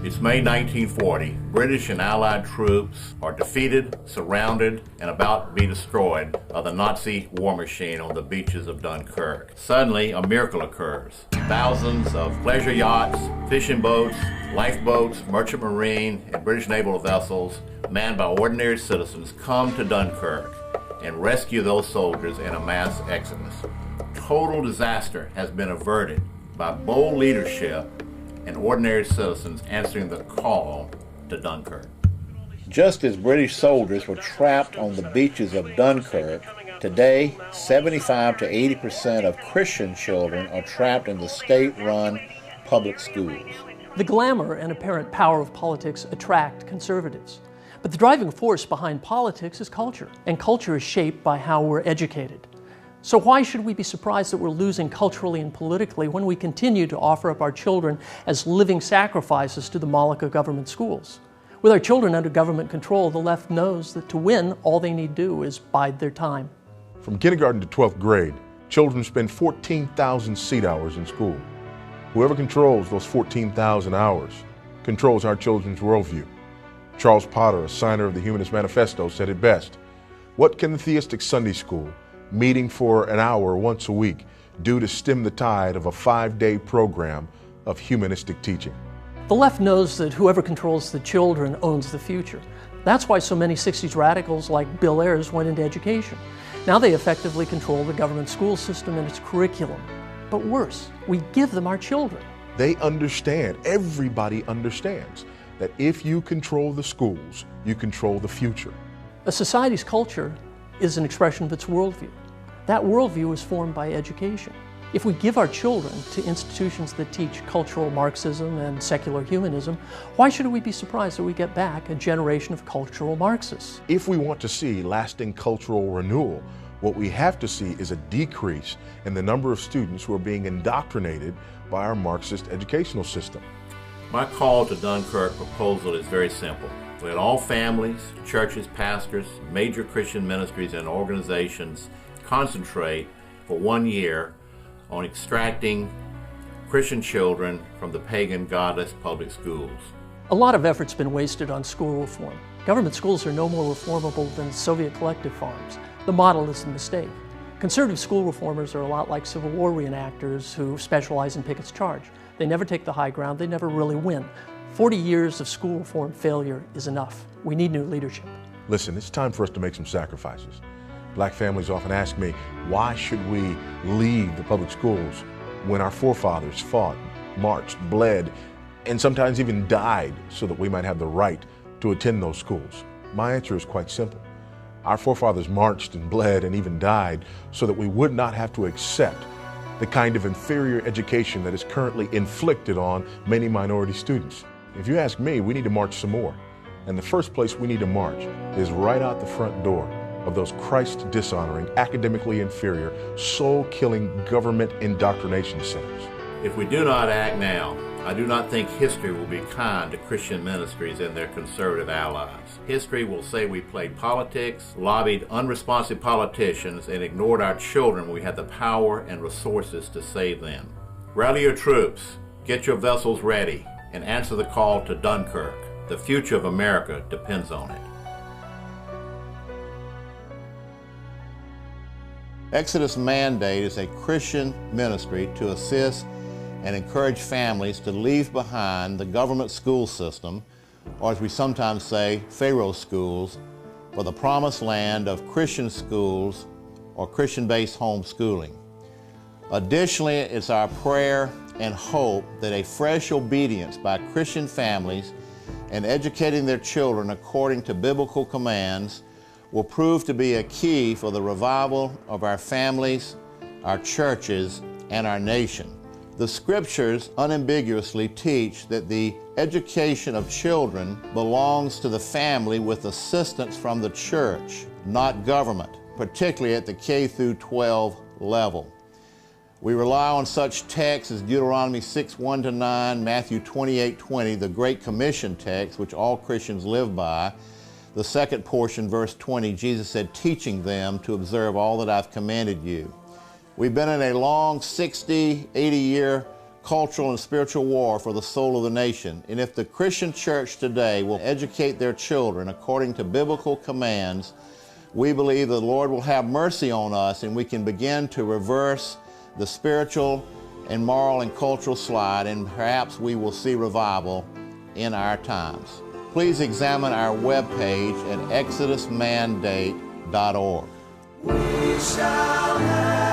It's May 1940. British and Allied troops are defeated, surrounded, and about to be destroyed by the Nazi war machine on the beaches of Dunkirk. Suddenly, a miracle occurs. Thousands of pleasure yachts, fishing boats, lifeboats, merchant marine, and British naval vessels manned by ordinary citizens come to Dunkirk and rescue those soldiers in a mass exodus. Total disaster has been averted by bold leadership and ordinary citizens answering the call to Dunkirk. Just as British soldiers were trapped on the beaches of Dunkirk, today 75 to 80% of Christian children are trapped in the state-run public schools. The glamour and apparent power of politics attract conservatives. But the driving force behind politics is culture, and culture is shaped by how we're educated. So why should we be surprised that we're losing culturally and politically when we continue to offer up our children as living sacrifices to the Moloch of government schools? With our children under government control, the left knows that to win, all they need do is bide their time. From kindergarten to 12th grade, children spend 14,000 seat hours in school. Whoever controls those 14,000 hours controls our children's worldview. Charles Potter, a signer of the Humanist Manifesto, said it best: "What can the theistic Sunday school, meeting for an hour once a week, do to stem the tide of a 5-day program of humanistic teaching?" The left knows that whoever controls the children owns the future. That's why so many 60s radicals like Bill Ayers went into education. Now they effectively control the government school system and its curriculum. But worse, we give them our children. They understand, everybody understands, that if you control the schools, you control the future. A society's culture is an expression of its worldview. That worldview is formed by education. If we give our children to institutions that teach cultural Marxism and secular humanism, why should we be surprised that we get back a generation of cultural Marxists? If we want to see lasting cultural renewal, what we have to see is a decrease in the number of students who are being indoctrinated by our Marxist educational system. My call to Dunkirk proposal is very simple. Let all families, churches, pastors, major Christian ministries, and organizations concentrate for 1 year on extracting Christian children from the pagan, godless public schools. A lot of effort's been wasted on school reform. Government schools are no more reformable than Soviet collective farms. The model is a mistake. Conservative school reformers are a lot like Civil War reenactors who specialize in Pickett's charge. They never take the high ground, they never really win. 40 years of school reform failure is enough. We need new leadership. Listen, it's time for us to make some sacrifices. Black families often ask me, why should we leave the public schools when our forefathers fought, marched, bled, and sometimes even died so that we might have the right to attend those schools? My answer is quite simple. Our forefathers marched and bled and even died so that we would not have to accept the kind of inferior education that is currently inflicted on many minority students. If you ask me, we need to march some more. And the first place we need to march is right out the front door of those Christ-dishonoring, academically inferior, soul-killing government indoctrination centers. If we do not act now, I do not think history will be kind to Christian ministries and their conservative allies. History will say we played politics, lobbied unresponsive politicians, and ignored our children when we had the power and resources to save them. Rally your troops, get your vessels ready, and answer the call to Dunkirk. The future of America depends on it. Exodus Mandate is a Christian ministry to assist and encourage families to leave behind the government school system, or as we sometimes say, Pharaoh schools, for the promised land of Christian schools or Christian-based homeschooling. Additionally, it's our prayer and hope that a fresh obedience by Christian families in educating their children according to biblical commands will prove to be a key for the revival of our families, our churches, and our nation. The scriptures unambiguously teach that the education of children belongs to the family with assistance from the church, not government, particularly at the K through 12 level. We rely on such texts as Deuteronomy 6:1-9, Matthew 28:20, the Great Commission text, which all Christians live by. The second portion, verse 20, Jesus said, teaching them to observe all that I've commanded you. We've been in a long 60, 80-year cultural, and spiritual war for the soul of the nation. And if the Christian church today will educate their children according to biblical commands, we believe the Lord will have mercy on us and we can begin to reverse the spiritual and moral and cultural slide, and perhaps we will see revival in our times. Please examine our webpage at exodusmandate.org. We shall have